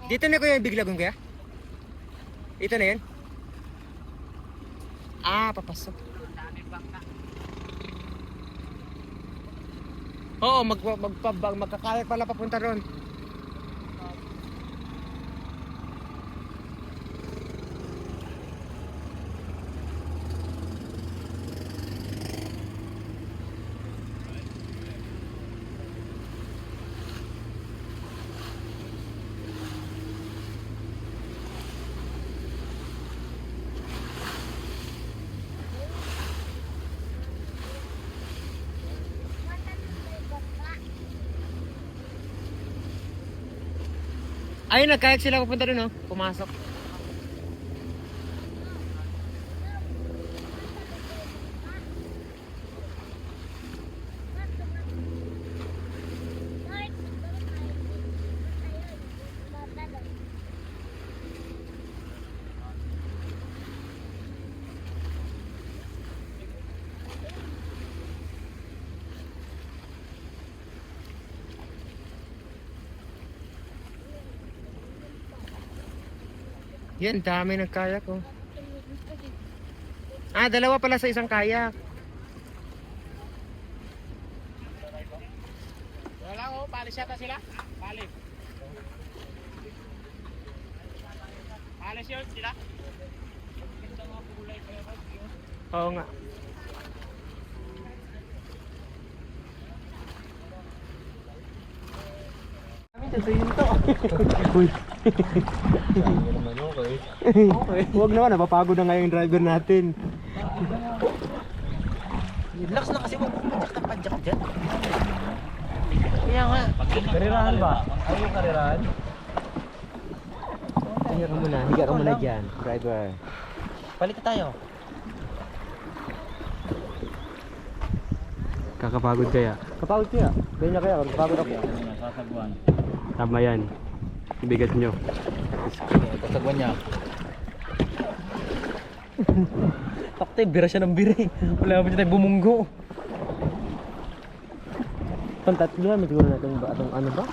Dito na kuya yung Big Lagoon kuya? Ito na yun? Ah, papasok. Oo, magkakaya pala papunta ron. Ayun, nagkayak sila papunta ron, oh. Pumasok. Yan, dami nagkayak, oh. Ah, dalawa pala sa isang kayak. Wala ko, palis yata sila. Palis. Palis yun sila. Oo nga. Uy. Huwag naman, napapagod na nga yung driver natin. Relax na kasi magpapadyak dyan. Kaya nga. Karirahan ba? Ayaw yung karirahan? Higa ka muna dyan, driver. Balik tayo. Kakapagod kaya? Kapagod kaya? Ganyan kaya, kapagod ako. Sasagwan. Tama yan. Ibigat nyo. Kasagwan niya. Takte, bira siya ng bira eh. Wala pa siya tayo bumunggo. Pantatlo naman siguro natin ba? Atong ano ba?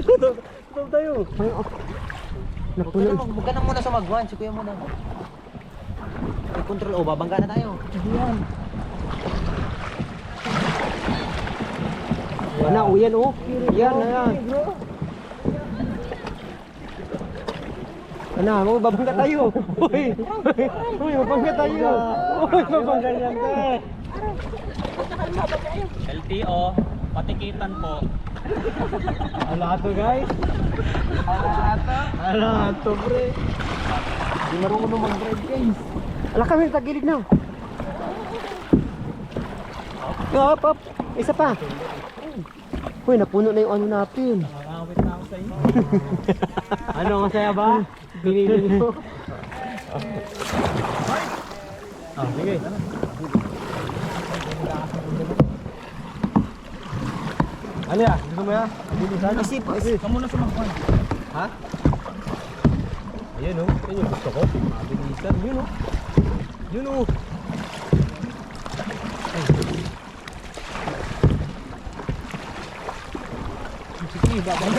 Ito tayo. Huwag ka na muna sa magwan. Si kuya muna. May control. O, babangga na tayo. Yan. Yan na, uyan oh. Yan na yan. Ano, mababangga tayo. Uy, mababangga tayo. Uy, mababangga yan tayo. LTO, patikitan po. Alato guys. Alato pre. Di marunong mag-drive guys. Ala kami tagilid na. Up, up. Isa pa. Uy, napuno na yung ano natin. Nakakawit na ako sa inyo. Ano, masaya ba? Pinili nyo. Ah, sige. Ano ya? Gusto mo ya? Isip. Ka muna sa magwan. Ha? Ayun oh. Ayun yung gusto ko. Mabilisan. Yun oh. Yun oh. Sige, babang.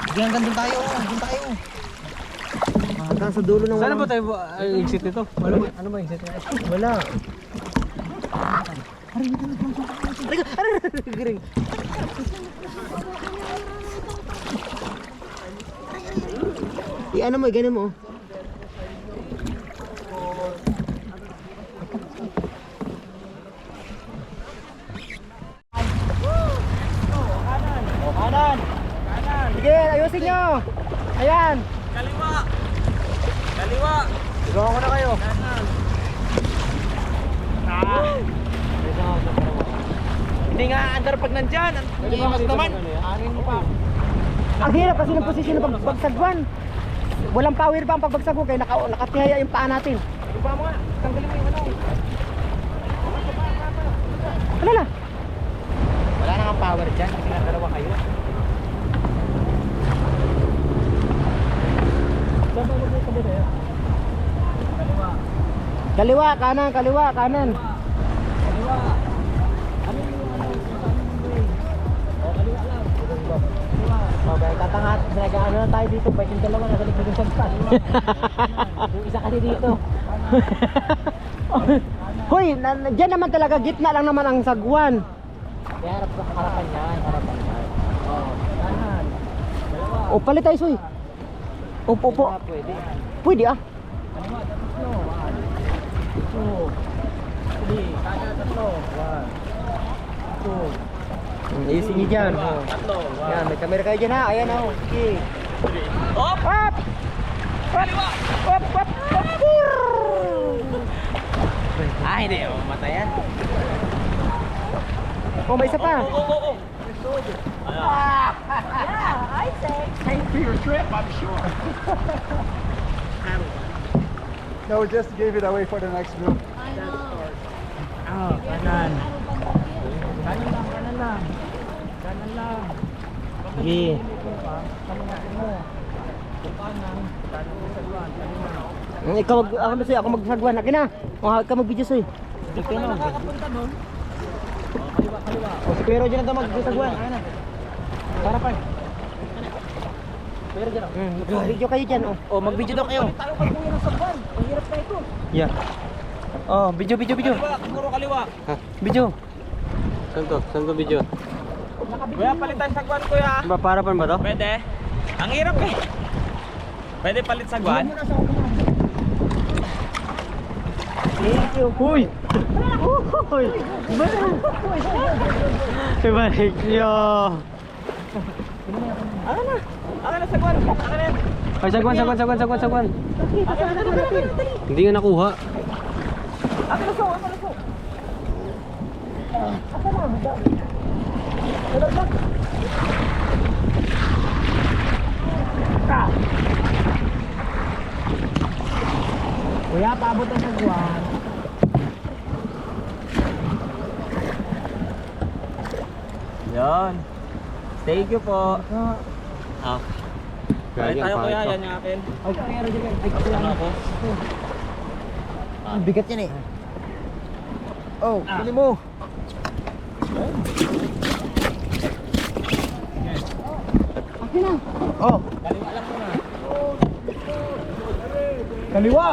Sige, hanggang dun tayo. Dun tayo. Hanggang sa dulo ng Saan ba tayo exit ito? Ano ba exit ito? Wala. I-ano mo, ganun mo. Kanan. Sige, ayusin nyo. Ayan. Kaliwa! Kaliwa! Igawa ko na kayo. Hindi nga andar pag nandyan. Iiwas naman. Angin mo pa. Ang hirap kasi ng posisyon ng pagbagsaguan. Walang power pa ang pagbagsak ko kaya nakatihaya yung paa natin. Iba mo nga. Tanggalin mo yung ano. Wala na. Wala na kang power dyan. Kasi nagdalawa kayo. Kaliwa, kanan, kaliwa, kanan. Kaliwa. Ano Okay, tatangat. Ano na tayo dito? Pwede yung dalawa nasa likod ng sagpan. Yung isa kasi dito. Hoy, dyan naman talaga, gitna lang naman ang sagwan. Kaya harap sa harapan yan. Harapan yan. Oo. Kanan. Dalawa. O, palit tayo, Soy. Opo, opo. Pwede. Pwede ah. Kaliwa, tatlo. 1, 2, 3. Kanan, tatlo. 1, 2. Easy dyan. Tatlo. Yan, may camera kayo dyan ha. Ayan o. Okay. Op! Up! Kaliwa! Up! Up! Up! Ah, hindi. Oh, matayan. Oh, may isa pa. No, we just gave it away for the next group. Ah, kanan. Kanan lang, kanan lang. Kanan lang. Sige. Kanan mo. Kanan. Kanan mo sa duwan. Kanan. Ikaw, ako na Soy. Ako magsagwan. Akin na. Ikaw mag-video, Soy. Hindi ka na nakakapunta doon. Kaliwa, kaliwa. O, si Pero dyan na magsagwan. Harapan. Pero dyan. Video kayo dyan. Oh, mag-video daw kayo. Tayo pag kuya ng sagwan. Ang hirap na ito. Yeah. Oh, video. Kaliwa, puro kaliwa. Video. Saan to video? Kuya, palitan sagwan, kuya. Para pa ba to? Pwede. Ang hirap eh. Pwede palit sagwan? Thank you. Uy! Uy! Ibalik nyo. Akin na sagwan. Akin na yan. Ay, sagwan. Hindi nga nakuha. Akin na so, akin na so. Kuya, paabot ang sagwan. Yan. Thank you po. Ah. Palit tayo kuya, yan yung akin. Ay, pero dyan. Ay, kasi Ano ako? Ang bigat yan eh. Oh, pili mo. Akin na. Oh. Kaliwa lang muna. Kaliwa!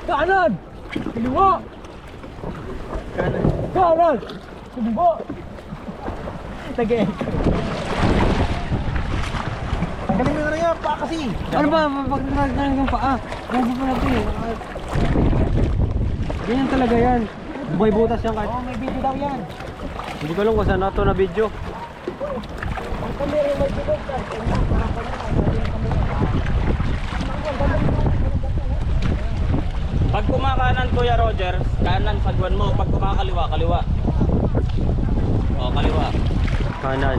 Kanan! Kaliwa! Kanan! Kaliwa! Tagay. Tanggalin mo na yan, pa kasi. Ano ba? Pagkakalang ng paa. Gago pa natin eh. Ganyan talaga yan. Buhay butas yan kahit. Oh, may video daw yan. Hindi ko alam kung saan na ito na video. Pag kumakanan Kuya Roger, kanan sagwan mo. Pag kumakaliwa, kaliwa. O, kaliwa. Kanan.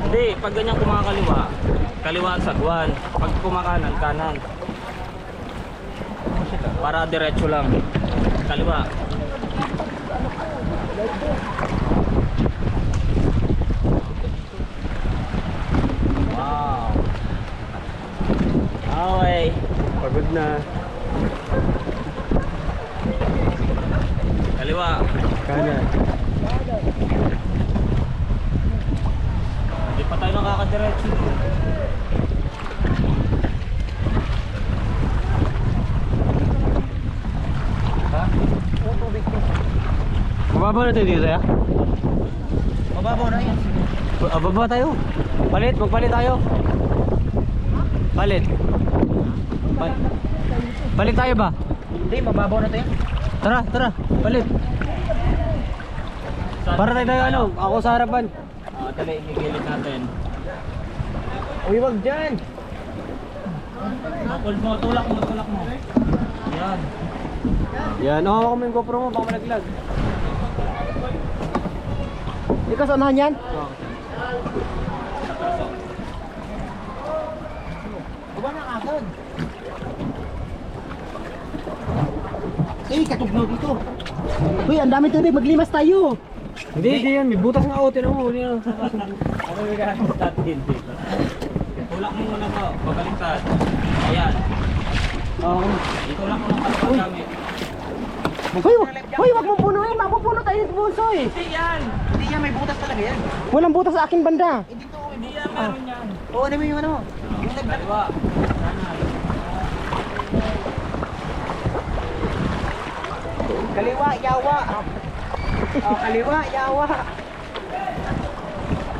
Hindi, pag ganyan kumakaliwa, kaliwa ang sagwan. Pag kumakanan, kanan. Para diretso lang. Kaliwa. Wow. Okay. Pagod na. Kaliwa. Kanan. Hindi pa tayo nakakadiretso. Mababaw na tayo dito ya? Mababaw na yan. Baba tayo. Magpalit tayo. Palit. Palit tayo ba? Hindi, mababaw na to yan. Tara, palit. Para tayo ano, ako sa harapan. Dali, igigilid natin. Uy, wag dyan. Tulak mo. Yan. Yan, ako mo yung GoPro mo, baka malaglag. Ikaw samahan yan? Oo. Diba na agad? Eh, katugnaw dito. Uy, ang dami tubig, maglimas tayo. Hindi yan, may butas nga ako, tinan mo. Ano yung gamit natin dito? Tulak mo muna to, pagkalingkad. Ayan. Oo. Itulak mo ng paggamit. Hoy, wag mo punuin, mapupuno tayo ng bulso eh. Hindi yan! Hindi yan, may butas talaga yan. Walang butas sa akin banda. Eh, dito Hindi yan, meron yan. Oo, ano mo yung ano? Yung Kaliwa. Kanan. Kaliwa, yawa. Oh, kaliwa, yawa.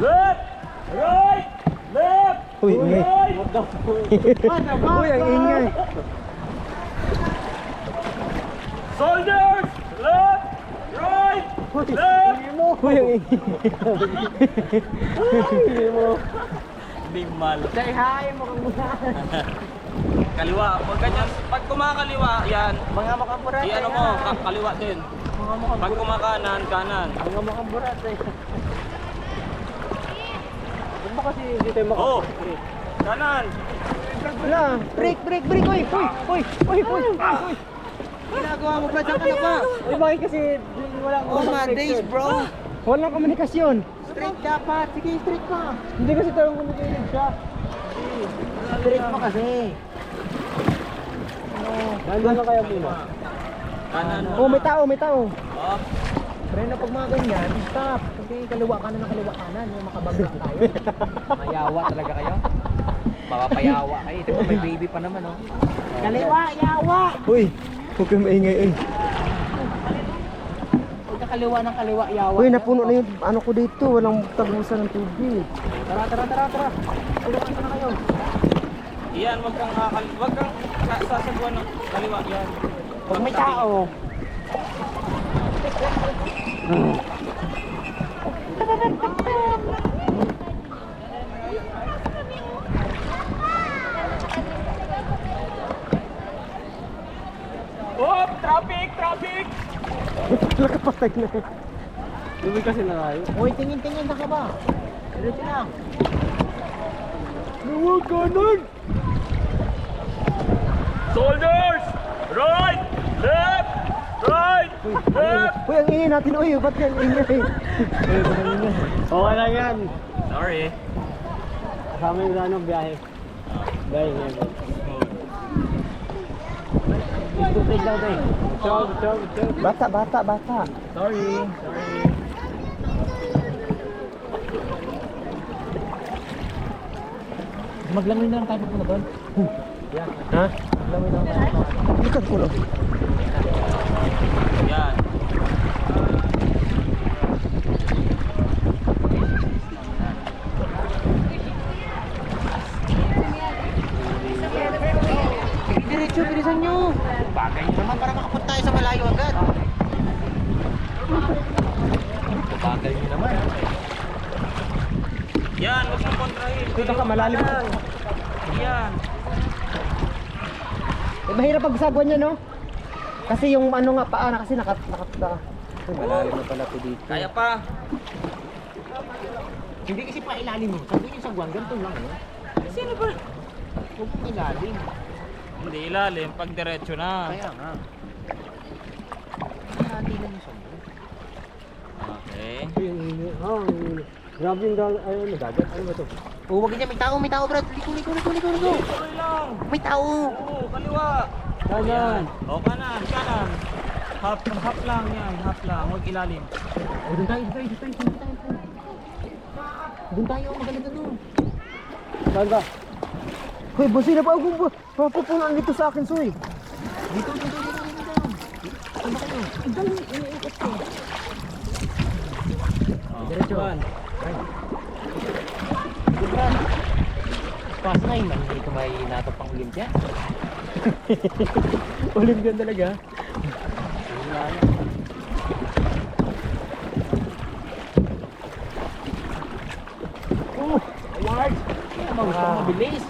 Left! Right! Left! Uy, ingay. Right! Uy, ang ingay. Soldiers! Left! Right! Left! Uy, ang ingay. Hindi mal. Say hi, mukhang muna. Kaliwa. Pag ganyan, pag kumakaliwa, yan. Mga mukhang burat. I ano mo, kaliwa din. Mga mukhang Pag kumakanan, kanan. Mga mukhang burat eh. Huwag mo kasi hindi tayo Oh! Kanan! Wala. Break. Uy. Uy. Ginagawa mo ba? Diyan ka na ba? Uy, bakit kasi walang Oh my days, bro. Walang komunikasyon. Straight dapat. Sige, straight pa. Hindi kasi tayo kumukilig siya. Straight pa kasi. Nandiyan na kaya muna. Kanan Oh, may tao. Oh. Pero na pag mga ganyan, stop. Kasi kaliwa kanan. Yung makabagsak tayo. Mayawa talaga kayo. Mapapayawa kayo. Ito may baby pa naman, oh. Kaliwa, yawa. Uy, huwag kang maingay. Huwag ka kaliwa ng kaliwa, yawa. Uy, napuno na yung ano ko dito. Walang tagusan ng tubig. Tara. Tulungan ko na kayo. Iyan, wag kang sasagwan ng kaliwa. Yan. Pag may tao. Oh! Traffic! Nakapatay na. Tubig kasi na tayo. Uy, tingin na ka ba? Diretso lang. Huwag ka nun! Soldiers! Right! Left! Right! Left! Uy, ang ingay natin. Uy, ba't yan ingay? Okay lang yan. Sorry. Kasama yung ng biyahe. Dahil yan. Stupid lang tayo. Bata. Sorry. Maglangoy na lang tayo muna doon. Ha? Maglangoy na lang tayo. Ikat ko lang. Yan. Diretso, bilisan nyo. Bagay nyo naman para makapunta tayo sa malayo agad. Bagay nyo naman. Yan, huwag mong kontrahin. Dito ka, malalim. Yan. Eh, mahirap pagsagwan niya, no? Kasi yung ano nga, paa na kasi nakat. Uy, malalim na pala ito dito. Kaya pa. Hindi kasi pa ilalim mo. Sabi nyo sa guwan, ganito lang. Sino ba? Huwag mong ilalim. Hindi ilalim, pag diretso na. Kaya nga. Hati lang yung sobrang. Okay. Grabe yung dagat. Ano ba ito? Oh, wag niya. May tao, Brad. Liko. Tuloy lang. May tao. Oo, kaliwa. Kanan. O, kanan. Half lang yan, half lang. Huwag ilalim. Oh, doon tayo. Doon tayo, maganda doon. Saan ba? Hoy, busi na pa ako. Papupunan dito sa akin, Soy. Dito. Saan ba kayo? Iniikot ko. Diretso. Brad. Pas na yun. Hindi ko may natap pang Olympia. Olympian talaga. Award! Mabilis.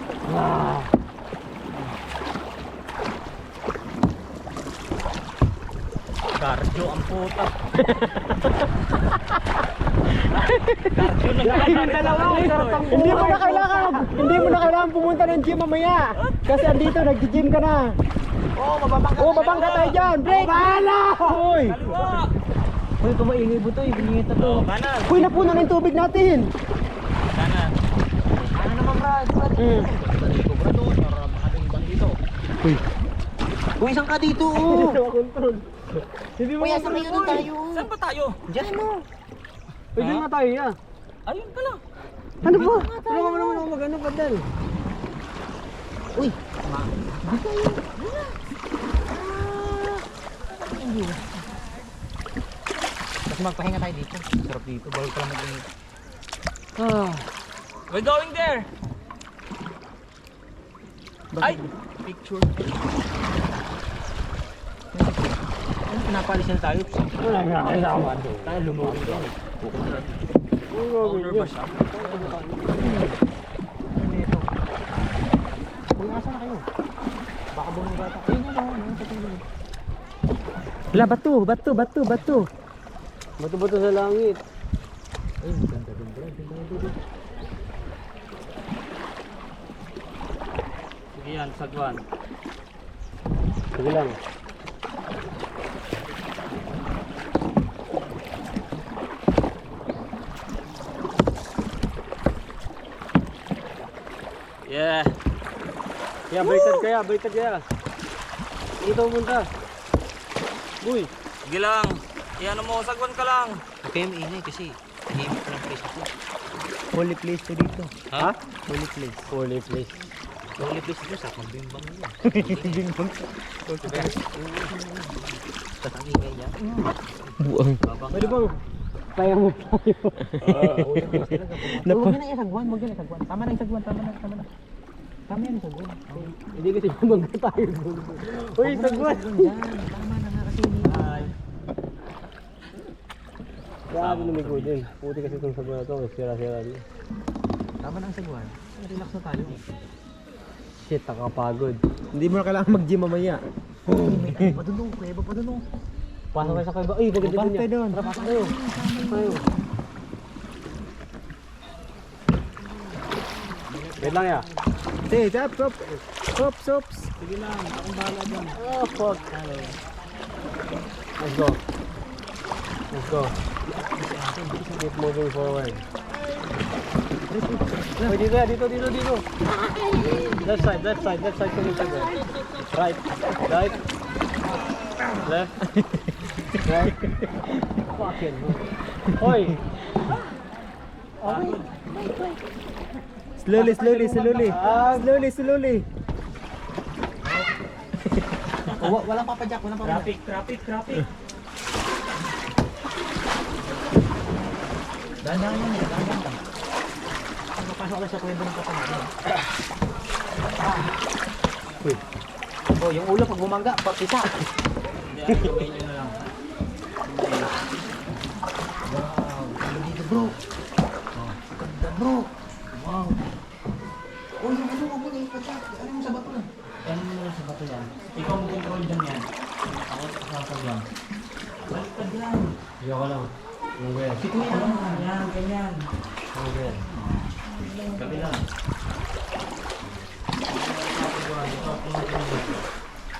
Cardio ang puta. Cardio na dalawa. Hindi mo na kailangan pumunta ng gym mamaya. Kasi andito, nag-gym ka na. Babangga tayo dyan. Break! Bahala! Hoy! Kaliwa. Uy, kumaingay mo to. Ibinigay to. O, kanan. Hoy, napuno na yung tubig natin. Kanan. Ano naman, Brad? Dito, Brad. Para makating bang dito. Uy. Uy, saan ka dito? Oh. Control. Hindi Uy, asan kayo doon tayo? Saan ba tayo? Diyan mo. Pwede na tayo ya. Ayun pala. Ano ba? Tulungan mo naman ako mag-ano, padal. Uy! Tapos magpahinga tayo dito. Sarap dito. Bawal pala mag-init. We're going there. Ay! Picture. Ano pinapalis na tayo? Wala nga, kailangan. Tayo lumuwi ko. Owner ba siya? Ano ito? Uy, asa na kayo? Baka bumaba tayo. Ayun yan o. Ayun sa tingin. Wala, bato. Bato-bato sa langit. Ayun, ganda din bro. Sige yan, sagwan. Sige lang. Yeah. Kaya, baliktad kaya. Dito pumunta. Uy. Sige lang. Iyan mo, sagwan ka lang. Okay, maingay kasi tahimik pa lang place ako. Holy place to dito. Ha? Holy place. Holy place. The only place dito sa pambimbang nila. Bimbang. Tapos ang ingay niya. Buang. Babang Pwede bang kaya mo tayo? Huwag na yung sagwan, huwag na yung sagwan. Tama na yung sagwan, tama na. Tama yan yung sagwan. Hindi kasi bumangga tayo. Uy, sagwan. Dyan, tama na nga kasi hindi. Grabe lumigo din. Puti kasi itong sagwan na ito. Sira-sira niya. Tama na ang sagwan. Relax na tayo. Shit, nakakapagod. Hindi mo na kailangan mag-gym mamaya. May tayo pa doon, kuya ba pa doon? Pasok kayo sa kayo ba? Uy, bagay din niya. doon. Tara, pasok kayo. Tayo. Wait lang ya. Hey, Sops. Sige lang, akong bahala dyan. Oh, fuck. Let's go. Keep moving forward. Wait, dito. Left side kami sa girl. Right. Left. Right. Fucking. Hoy. Slowly. Walang papadyak, walang papadyak. Traffic. Dahan-dahan lang. Napasok lang sa kwento ng kapatid. Oh, yung ulo pag bumangga, pakita. Hindi, ano gawin nyo na lang. Wow, dito bro. Ganda bro. Wow. Oh, yung ano, wag mo na ipadyak. Ano mo sa bato na? Ano mo na sa bato yan? Ikaw mo control dyan yan. Ako sasagwan. Baliktad yan. Ayoko lang. Okay. Si Kuya lang. Yan, ganyan. Okay. Kabila.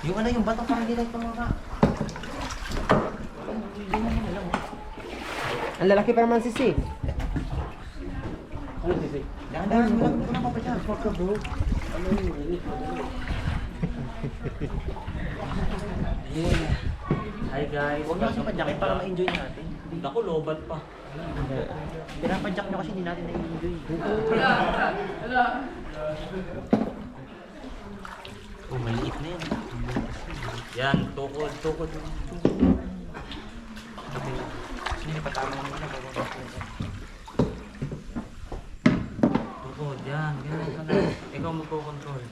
Yung ano, yung bato parang hindi nagpamaka. Ang lalaki pa naman sisi. Ano sisi? Dahan-dahan, walang papadyak. Fuck ka bro. Ano yun? Hi guys. Huwag nyo kasi padyakin para ma-enjoy natin. Naku, lobat pa. Pinapadyak nyo kasi hindi natin na-enjoy. Oh, maliit na yan. Yan, tukod. Hindi pa tama naman na. Tukod, yan. Ganyan ka na. Ikaw magko-control.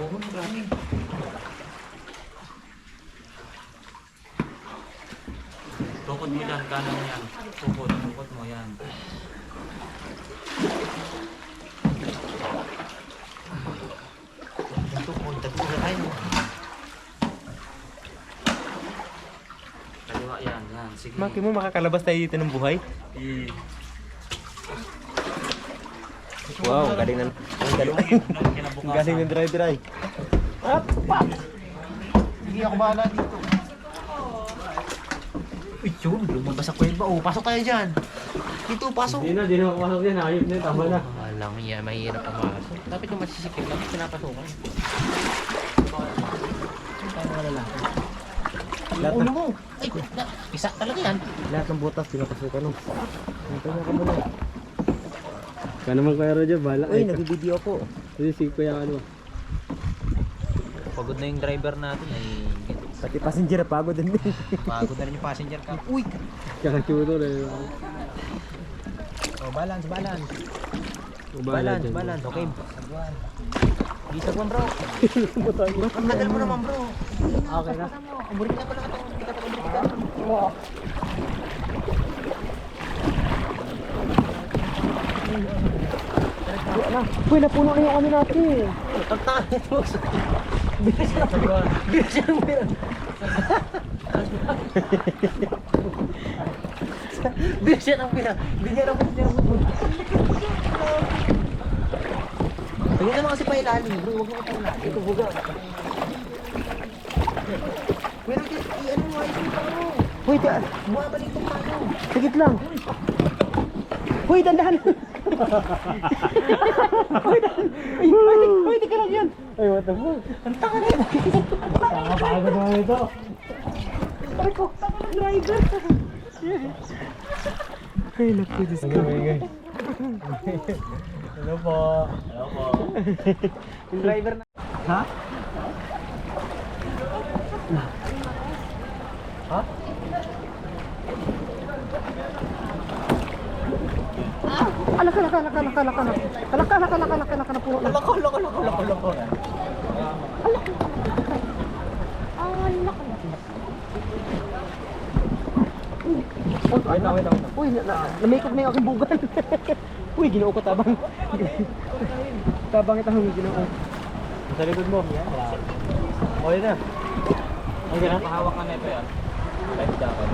Oo, grabe. Tukod mo dyan, kanan yan. Tukod mo yan. Tatlo na tayo. Kaliwa yan. Sige. Maki mo makakalabas tayo dito ng buhay? Wow, galing ng galing ng dry. Sige, ako bahala dito. Uy, yun, lumabas sa kuweba. Oh, pasok tayo dyan. Dito, pasok. Hindi na ako pasok yan. Hayop na, tama na. Alam niya, mahirap ang pasok. Dapat yung masisikip lang, pinapasokan. Tayo mga lalaki. Yung ulo mo. Ay, isa talaga yan. Lahat ng butas pinapasukan no. Ito na ka muna. Kaya naman Kuya Roger, bahala. Uy, nag-video po. Kasi si Kuya ano. Pagod na yung driver natin ay Pati passenger pagod din. pagod na rin yung passenger ka. Uy! Kakachuto na yun. Oh, balance. Balance, Okay. Sagwan. Di sagwan bro. Ang tagal mo naman bro. Okay na. Umurin nga pala katong tika. Uy, napuno na yung ano natin. Ang tangit mo. Bilis na. Bilis na. Bilis yan ang pina. Bigyan ako ng Bigyan naman kasi pa ilalim bro. Huwag mo ka ilalim. Ito buga. Pero i-ano mo ayos yung tao. Uy, Bumabalik itong tao. sigit lang. Uy, dandahan. Uy, tika lang yan. Ay, what the fuck? Ang tanga na yun. Nakapagod naman ito. Aray ko, tanga ng driver. Ay, naku, Diyos ko. Hello po. Yung driver na. Ha? Ha? Alaka na po. Loko. Wait lang. Uy, na-makeup na yung aking bugan. Uy, ginoo ko tabang. Tabang ito ang ginoo. Sa likod mo. Okay na. Okay na. Pahawak ka na ito yan. Life jacket.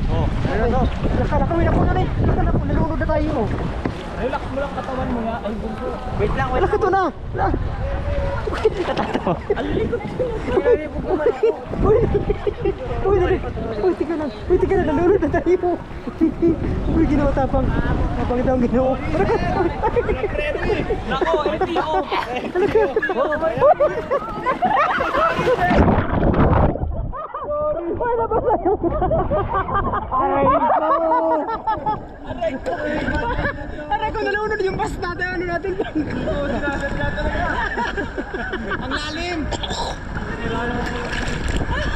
Oh, ano to? Nakakawin ako na rin. Nalunod na tayo. Relax mo lang katawan mo nga. Ay, bunso. Wait lang. Wala ka to na. Uy, tika na, nalunod na tayo. Uy, ginawa tapang ito ang ginawa. Nako, LTO. Uy, nabasa yung... Aray ko, nalunod yung bus natin. Ano natin? Ang lalim!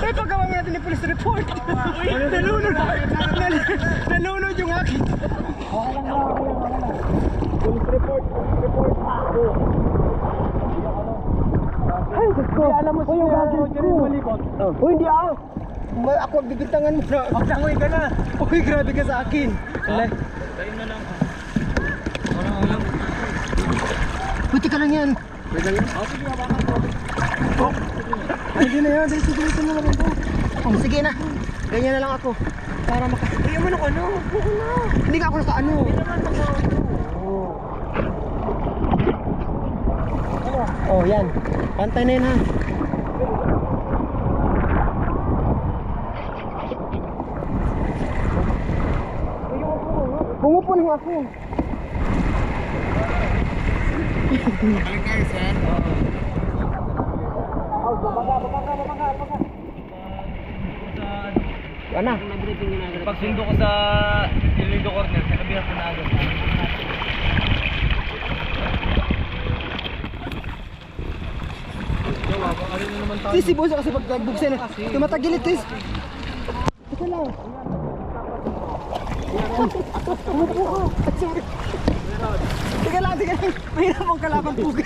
Ay, paggawa mo natin ni police report. Nalunod yung akin. Police report. Ay, Diyos ko. Alam mo siya yung gagawin ko. Uy, hindi ah. Ako bibintangan mo na. Magsangoy ka na. Uy, grabe ka sa akin. Kayo na lang. Buti ka lang yan. Sige, hawakan ko. Ay, hindi na yan. Dito na lang ito. Oh, sige na. Ganyan na lang ako. Para maka... Kaya mo nung ano. Hindi ka ako naka ano. Oh, yan. Pantay na yan ha. Pumupo lang ako. Ano? Pagsundo ko sa Ilido Corner, sa kabilang ko na agad. Sisibuso kasi pag nagbuksan na. Tumatagilid tis. Ito lang. Umupo ko. Sorry. Tiga lang. Mahirap ang kalaban pugan.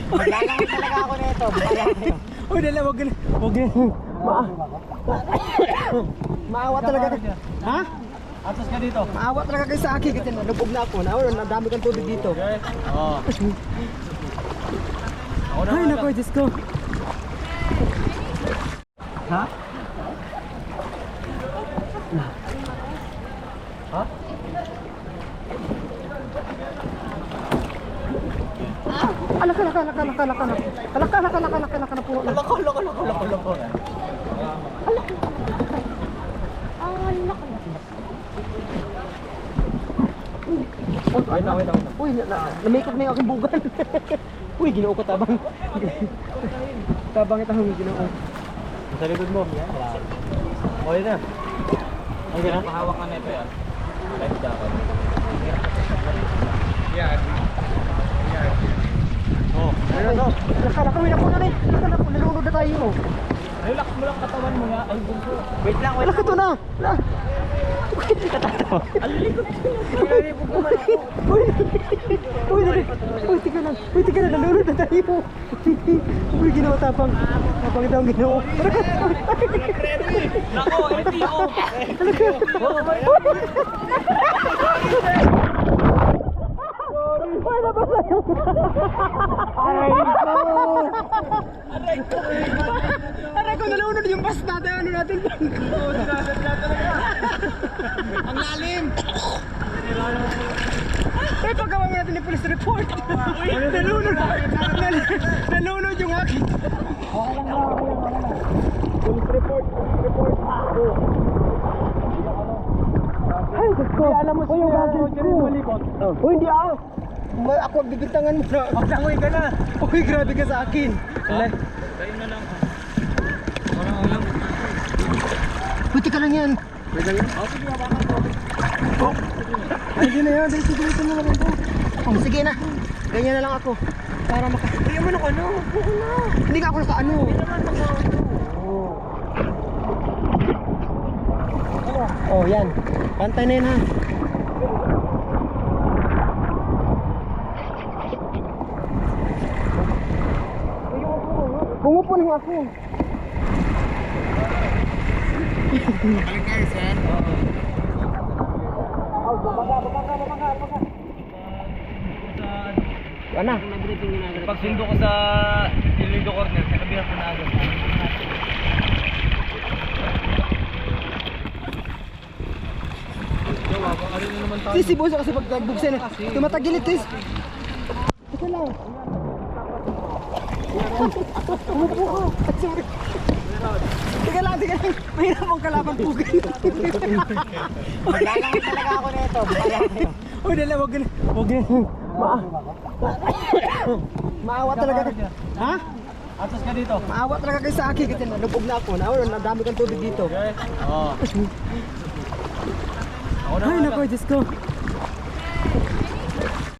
Maglalangan talaga ako nito. Uy, dala, wag na. Maawa talaga. Ha? Atas ka dito. Maawa talaga kayo sa akin kasi nalubog na ako. Nadami kang tubig dito. Oo. Ay, naku, Diyos ko. Ha? Ha? Alaka na po. Loko. Wait lang. Uy, na-makeup na yung aking bugan. Uy, ginoo ko tabang. Tabang ito ang ginoo. Sa likod mo. Okay na. Ay, ganun. Pahawak ka na ito yan. Life jacket. Oh, Ayun, no. Nakakawin ako na rin. Nalunod na tayo. relax mo lang katawan mo nga. Ay, bunso. Wait lang, wait Wala ka to na. Uy, tika lang. Uy, tika lang. Nalunod na tayo. Uy, ginawa tapang. Tapang ito ang ginawa. Nako, LTO. Uy, nabasa yung... Aray ko, nalunod yung bus natin. Ano natin? Ang lalim. Eh, paggawa mo natin yung police report. Nalunod. Nalunod yung akin. Police report. Ay, Diyos ko. Alam mo siya. Uy, hindi ako. Ako ang bibintangan mo na. Maglangoy ka na. Uy, grabe ka sa akin. Kayo na lang. Walang ulam. Buti ka lang yan. Pwede lang yun? Sige, hawakan ko. Ay, hindi na yan. Dahil siguritan mo naman po. Oh, sige na. Ganyan na lang ako. Para maka... Ay, naman ako ano. Buko na. Hindi ka ako naka-ano. Hindi naman naka-ano. Oh, yan. Pantay na yan ha. Pumupo lang ako. Ano? Pagsundo ko sa Ilido Corner, kanabihan ko na agad. Tis, si Boso kasi pag nagbuksan eh. Tumatagilid, Tis. Ito lang. Umupo ko. Sorry. Teka lang. Mahirap ang kalaban pugan. Maglalangoy talaga ako nito. Uy, dala, wag na. Maawa talaga. Ha? Atas ka dito. Maawa talaga kayo sa akin kasi nalubog na ako. Nadami kang tubig dito. Oo. Ako na Ay, naku, Diyos ko.